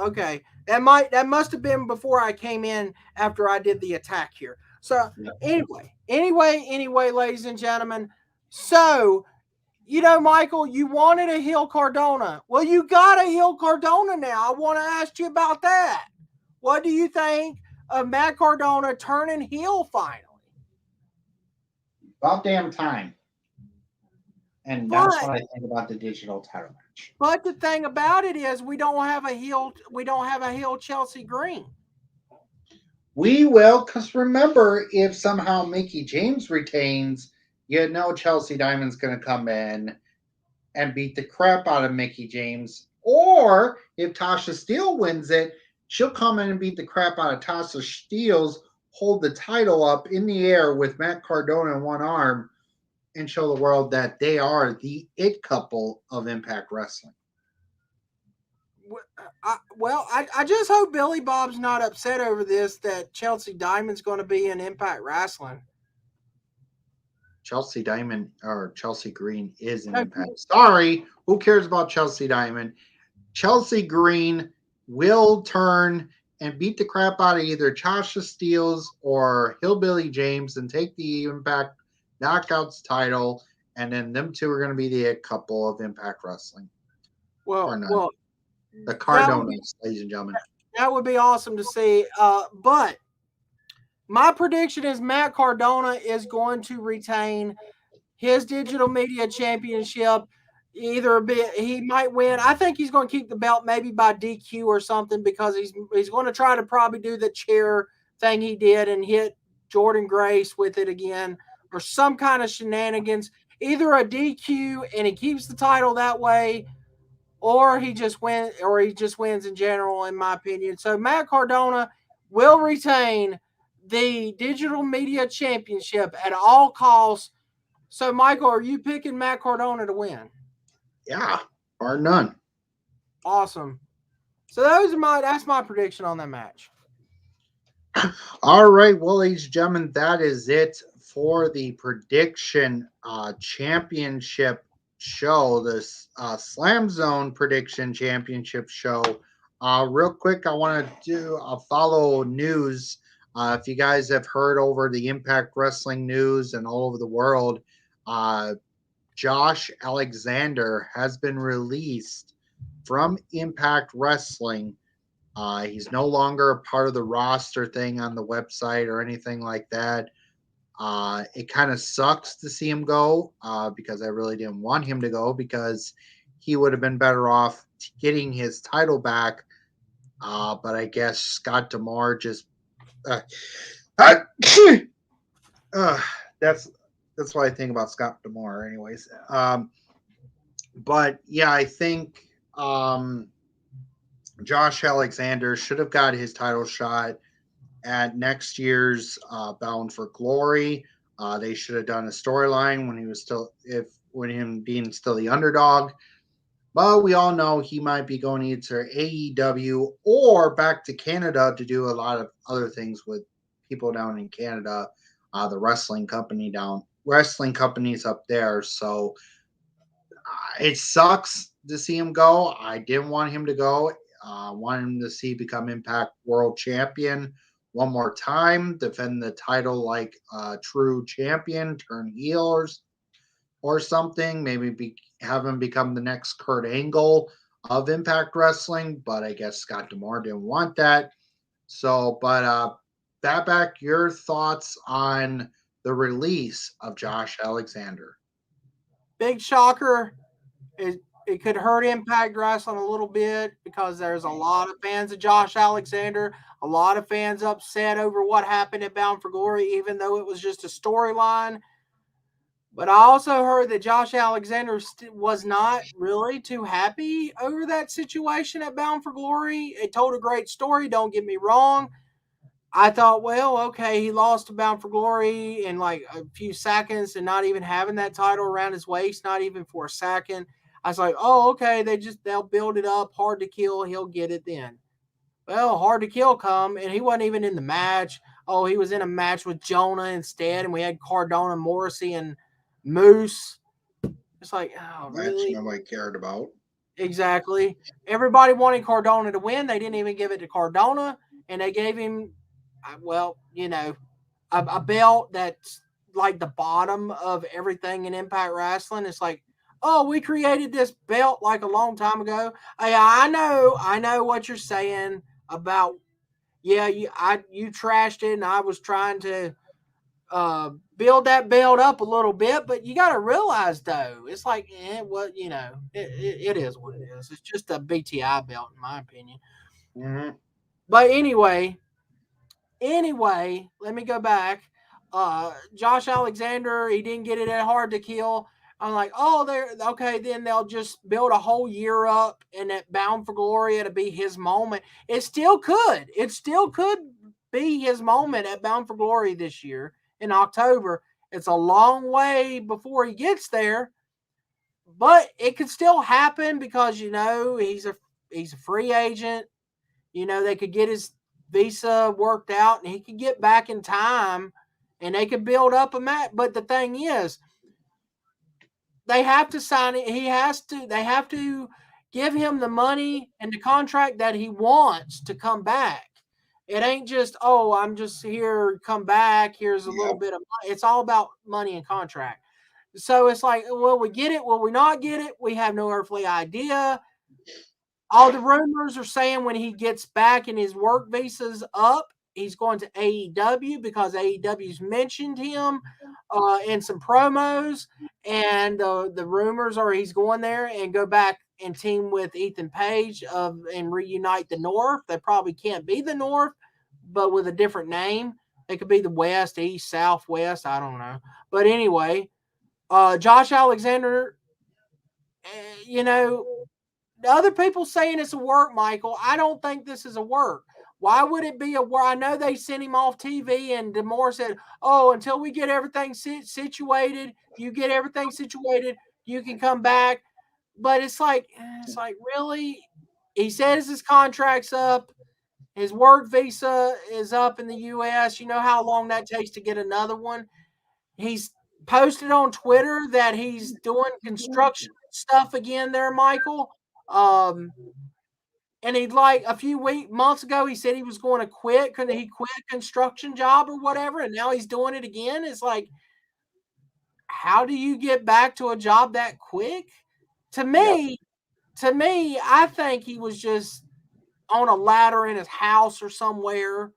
Speaker 2: That must have been before I came in after I did the attack here. So anyway, ladies and gentlemen. So, Michael, you wanted a heel Cardona. Well, you got a heel Cardona now. I want to ask you about that. What do you think of Matt Cardona turning heel finally?
Speaker 1: About damn time. And that's what I think about the digital title match.
Speaker 2: But the thing about it is we don't have a heel Chelsea Green.
Speaker 1: We will, because remember, if somehow Mickie James retains, Chelsea Diamond's going to come in and beat the crap out of Mickie James. Or if Tasha Steele wins it, she'll come in and beat the crap out of Tasha Steele's, hold the title up in the air with Matt Cardona in one arm, and show the world that they are the it couple of Impact Wrestling.
Speaker 2: I just hope Billy Bob's not upset over this, that Chelsea Diamond's going to be in Impact Wrestling.
Speaker 1: Chelsea Diamond or Chelsea Green is in Impact. Sorry, who cares about Chelsea Diamond? Chelsea Green will turn and beat the crap out of either Tasha Steeles or Hillbilly James and take the Impact Knockouts title, and then them two are going to be the couple of Impact Wrestling.
Speaker 2: Well,
Speaker 1: the Cardonas, ladies and gentlemen.
Speaker 2: That would be awesome to see. But my prediction is Matt Cardona is going to retain his digital media championship. He might win. I think he's going to keep the belt maybe by DQ or something, because he's going to try to probably do the chair thing he did and hit Jordan Grace with it again, or some kind of shenanigans. Either a DQ and he keeps the title that way, or he just wins in general, in my opinion. So Matt Cardona will retain the digital media championship at all costs. So, Michael, are you picking Matt Cardona to win?
Speaker 1: Yeah, bar none.
Speaker 2: Awesome. So that's my prediction on that match.
Speaker 1: All right, well, ladies and gentlemen, that is it for the prediction championship show, this Slam Zone prediction championship show. Real quick, I want to do a follow news. If you guys have heard over the Impact Wrestling news and all over the world, Josh Alexander has been released from Impact Wrestling. He's no longer a part of the roster thing on the website or anything like that. It kind of sucks to see him go, because I really didn't want him to go, because he would have been better off getting his title back. But I guess Scott D'Amore just that's what I think about Scott D'Amore anyways. But yeah, I think Josh Alexander should have got his title shot at next year's Bound for Glory. They should have done a storyline when he was still, when him being still the underdog. But we all know he might be going either AEW or back to Canada to do a lot of other things with people down in Canada, the wrestling companies up there. So it sucks to see him go. I didn't want him to go. Want him to see become Impact World Champion one more time, defend the title like a true champion, turn healers or something. Maybe have him become the next Kurt Angle of Impact Wrestling. But I guess Scott D'Amore didn't want that. So, but back your thoughts on the release of Josh Alexander.
Speaker 2: Big shocker. It could hurt Impact Wrestling a little bit because there's a lot of fans of Josh Alexander, a lot of fans upset over what happened at Bound for Glory, even though it was just a storyline. But I also heard that Josh Alexander was not really too happy over that situation at Bound for Glory. It told a great story, don't get me wrong. I thought, well, okay, he lost to Bound for Glory in like a few seconds and not even having that title around his waist, not even for a second. I was like, oh, okay, they'll build it up, hard to kill, he'll get it then. Well, hard to kill come, and he wasn't even in the match. Oh, he was in a match with Jonah instead, and we had Cardona, Morrissey, and Moose. It's like, oh,
Speaker 1: Match
Speaker 2: really?
Speaker 1: nobody cared about.
Speaker 2: Exactly. Everybody wanted Cardona to win. They didn't even give it to Cardona, and they gave him, well, a belt that's like the bottom of everything in Impact Wrestling. It's like, oh, we created this belt like a long time ago. I know what you're saying about, yeah, you trashed it, and I was trying to build that belt up a little bit, but you got to realize though, it's like, it is what it is. It's just a BTI belt, in my opinion.
Speaker 1: Mm-hmm.
Speaker 2: But anyway, let me go back. Josh Alexander, he didn't get it that hard to kill. I'm like, oh, they're okay. Then they'll just build a whole year up, and that Bound for Glory to be his moment. It still could. It still could be his moment at Bound for Glory this year in October. It's a long way before he gets there, but it could still happen because he's a free agent. They could get his visa worked out and he could get back in time and they could build up a match. But the thing is, they have to sign it. They have to give him the money and the contract that he wants to come back. It ain't just, oh, I'm just here, come back. Here's a little bit of money. It's all about money and contract. So it's like, will we get it? Will we not get it? We have no earthly idea. All the rumors are saying when he gets back and his work visa's up, he's going to AEW because AEW's mentioned him in some promos. And the rumors are he's going there and go back and team with Ethan Page and reunite the North. They probably can't be the North, but with a different name. They could be the West, East, South, West. I don't know. But anyway, Josh Alexander, the other people saying it's a work, Michael. I don't think this is a work. Why would it be a work? I know they sent him off TV, and D'Amore said, "Oh, until we get everything situated, you get everything situated, you can come back." But it's like really. He says his contract's up. His work visa is up in the U.S. You know how long that takes to get another one. He's posted on Twitter that he's doing construction stuff again there, Michael. Um, and he'd like a few months ago, he said he was going to quit. Couldn't he quit a construction job or whatever? And now he's doing it again. It's like, how do you get back to a job that quick? To me, I think he was just on a ladder in his house or somewhere,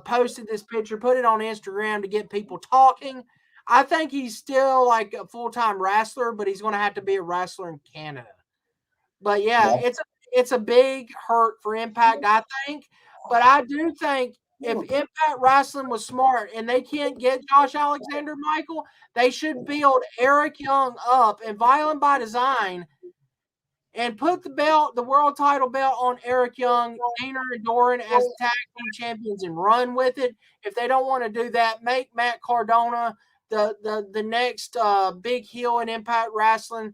Speaker 2: posted this picture, put it on Instagram to get people talking. I think he's still like a full-time wrestler, but he's going to have to be a wrestler in Canada. But yeah, it's a big hurt for Impact, I think. But I do think if Impact Wrestling was smart and they can't get Josh Alexander, Michael, they should build Eric Young up and Violent by Design and put the world title belt on Eric Young, Daner and Doran as tag team champions and run with it. If they don't want to do that, make Matt Cardona the next big heel in Impact Wrestling.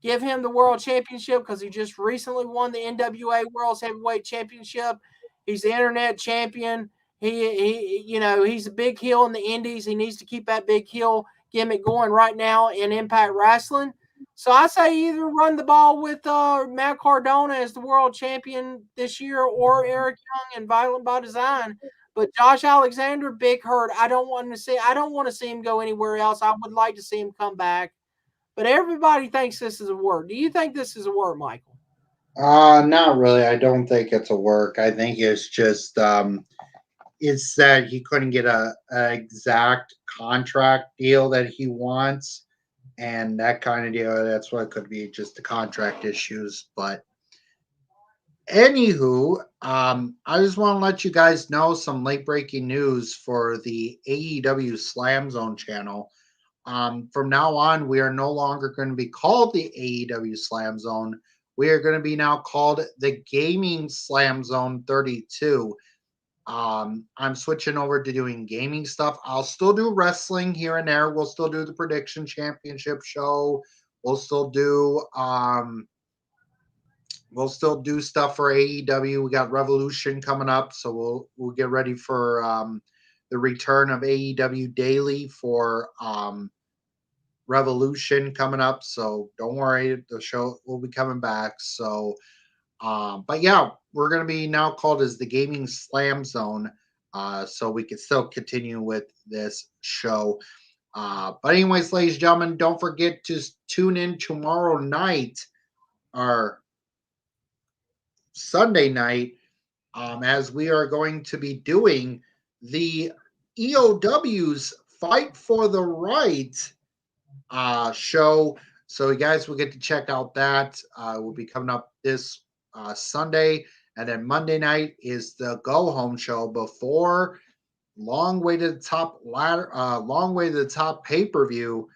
Speaker 2: give him the world championship because he just recently won the NWA World's Heavyweight Championship. He's the internet champion. He's a big heel in the indies. He needs to keep that big heel gimmick going right now in Impact Wrestling. So I say either run the ball with Matt Cardona as the world champion this year, or Eric Young and Violent by Design. But Josh Alexander, big hurt. I don't want to see him go anywhere else. I would like to see him come back. But everybody thinks this is a work. Do you think this is a work, Michael?
Speaker 1: Not really. I don't think it's a work. I think it's just it's that he couldn't get a exact contract deal that he wants, and that kind of deal. That's what it could be, just the contract issues. But anywho, I just want to let you guys know some late breaking news for the AEW Slam Zone channel. From now on, we are no longer going to be called the AEW Slam Zone. We are going to be now called the Gaming Slam Zone 32. I'm switching over to doing gaming stuff. I'll still do wrestling here and there. We'll still do the prediction championship show. We'll still do stuff for AEW. We got Revolution coming up, so we'll get ready for the return of AEW Daily for Revolution coming up. So don't worry, the show will be coming back. So but yeah, we're going to be now called as the Gaming Slam Zone, so we can still continue with this show. But anyways, ladies and gentlemen, don't forget to tune in tomorrow night, or Sunday night, as we are going to be doing the EOW's Fight for the Right show. So you guys will get to check out that. Will be coming up this Sunday, and then Monday night is the go home show before Long Way to the Top pay per view,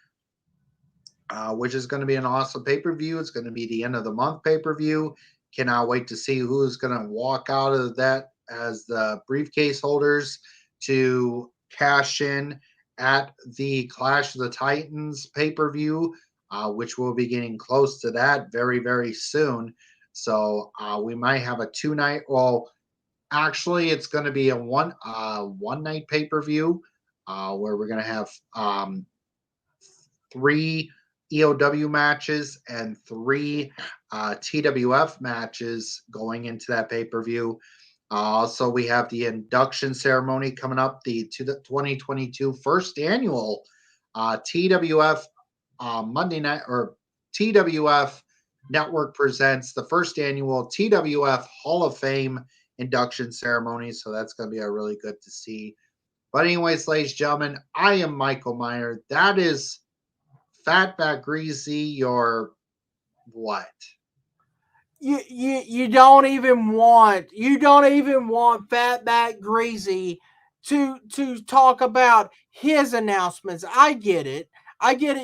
Speaker 1: which is going to be an awesome pay per view. It's going to be the end of the month pay per view. Cannot wait to see who's going to walk out of that as the briefcase holders to cash in at the Clash of the Titans pay per view, which will be getting close to that very, very soon. So we might have a 2-night. Well, actually, it's going to be a one night pay per view where we're going to have 3 EOW matches and 3 TWF matches going into that pay per view. Also, we have the induction ceremony coming up, the 2022 first annual TWF Monday night, or TWF Network presents the first annual TWF Hall of Fame induction ceremony. So that's going to be a really good to see. But anyways, ladies and gentlemen, I am Michael Meyer. That is Fatback Greasy, your what?
Speaker 2: You don't even want Fatback Greasy to talk about his announcements. I get it.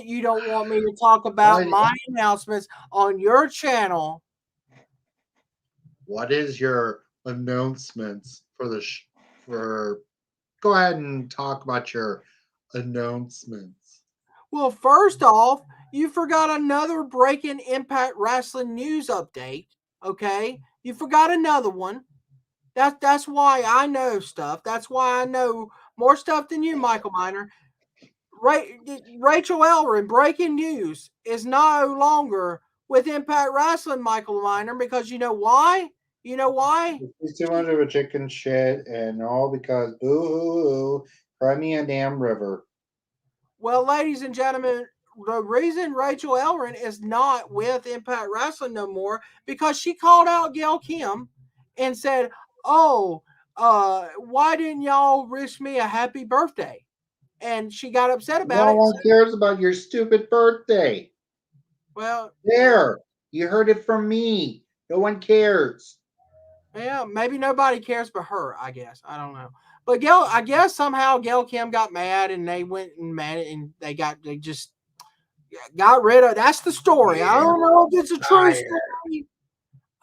Speaker 2: You don't want me to talk about my announcements on your channel.
Speaker 1: What is your announcements for the for? Go ahead and talk about your announcements.
Speaker 2: Well, first off, you forgot another breaking Impact Wrestling news update. Okay, you forgot another one. That's why I know stuff. That's why I know more stuff than you, Michael Miner. Rachel Elrin, breaking news, is no longer with Impact Wrestling, Michael Miner, because you know why? You know why?
Speaker 1: It's too much of a chicken shit, and all because boo, cry me a damn river.
Speaker 2: Well, ladies and gentlemen, the reason Rachel Elrin is not with Impact Wrestling no more because she called out Gail Kim and said, "Oh, why didn't y'all wish me a happy birthday?" And she got upset about it.
Speaker 1: No one cares about your stupid birthday.
Speaker 2: Well,
Speaker 1: there, you heard it from me. No one cares.
Speaker 2: Yeah, maybe nobody cares but her, I guess. I don't know. But I guess somehow Gail Kim got mad and they went and they just got rid of. That's the story. Yeah, I don't know if it's a true story.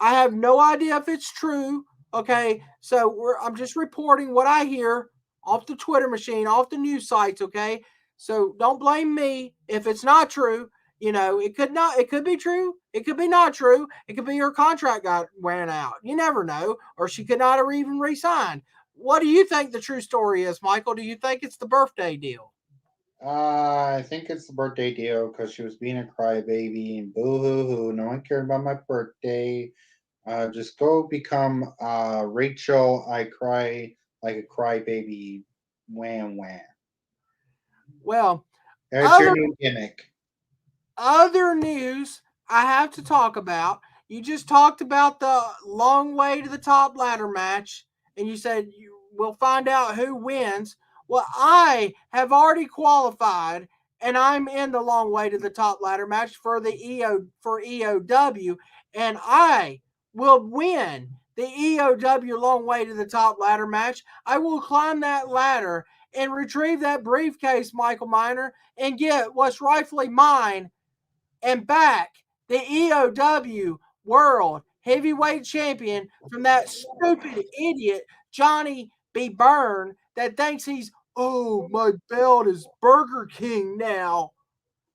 Speaker 2: I have no idea if it's true. Okay, so I'm just reporting what I hear off the Twitter machine, off the news sites. Okay, so don't blame me if it's not true. You know, it could be true. It could be not true. It could be her contract ran out. You never know. Or she could not have even re-signed. What do you think the true story is, Michael? Do you think it's the birthday deal?
Speaker 1: I think it's the birthday deal because she was being a crybaby and boo hoo hoo. No one cared about my birthday. Just go become Rachel. I cry like a crybaby. Wham wham.
Speaker 2: Well,
Speaker 1: There's your
Speaker 2: other
Speaker 1: new gimmick.
Speaker 2: other news I have to talk about. You just talked about the long way to the top ladder match, and you said we'll find out who wins. Well, I have already qualified, and I'm in the long way to the top ladder match for the EOW, and I will win the EOW long way to the top ladder match. I will climb that ladder and retrieve that briefcase, Michael Miner, and get what's rightfully mine and back the EOW World Heavyweight Champion from that stupid idiot Johnny B. Byrne that thinks he's, oh, my belt is Burger King now.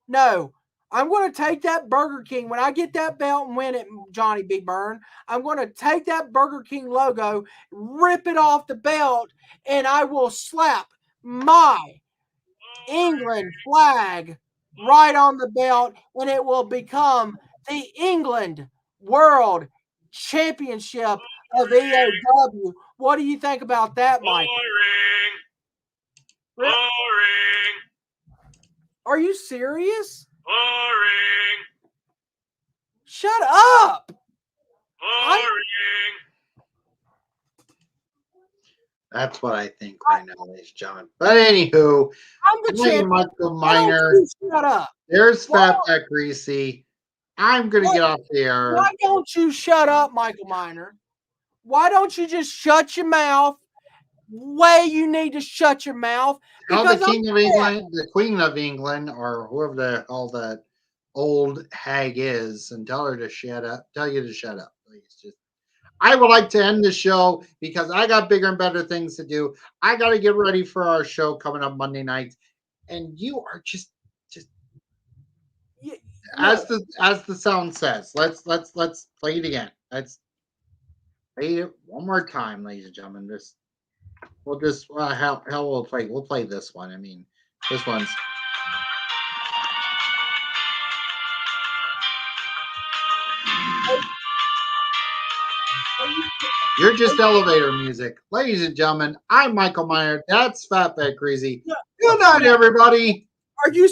Speaker 2: No, I'm going to take that Burger King when I get that belt and win it, Johnny B. Byrne. I'm going to take that Burger King logo, rip it off the belt, and I will slap my England flag right on the belt, and it will become the England World Championship of EOW. What do you think about that, Mike?
Speaker 3: Boring.
Speaker 2: Are you serious?
Speaker 3: Boring.
Speaker 2: Shut up.
Speaker 3: Boring.
Speaker 1: That's what I think right now, ladies and gentlemen. But anywho,
Speaker 2: I'm the champion.
Speaker 1: Michael
Speaker 2: Why don't
Speaker 1: Miner.
Speaker 2: you shut up?
Speaker 1: There's Fatback Greasy. I'm gonna get off the air.
Speaker 2: Why don't you shut up, Michael Miner? Why don't you just shut your mouth? Way you need to shut your mouth.
Speaker 1: Tell the
Speaker 2: Because
Speaker 1: King of England, the Queen of England, or whoever the hell that old hag is, and tell her to shut up. Tell you to shut up, please. Just, I would like to end the show because I got bigger and better things to do. I got to get ready for our show coming up Monday night, and you are just as the sound says. Let's play it again. Let's play it one more time, ladies and gentlemen. We'll just hell we'll play this one. I mean, this one's you're just elevator music. Ladies and gentlemen, I'm Michael Meyer. That's Fatback Greasy. Good night, everybody.
Speaker 2: Are you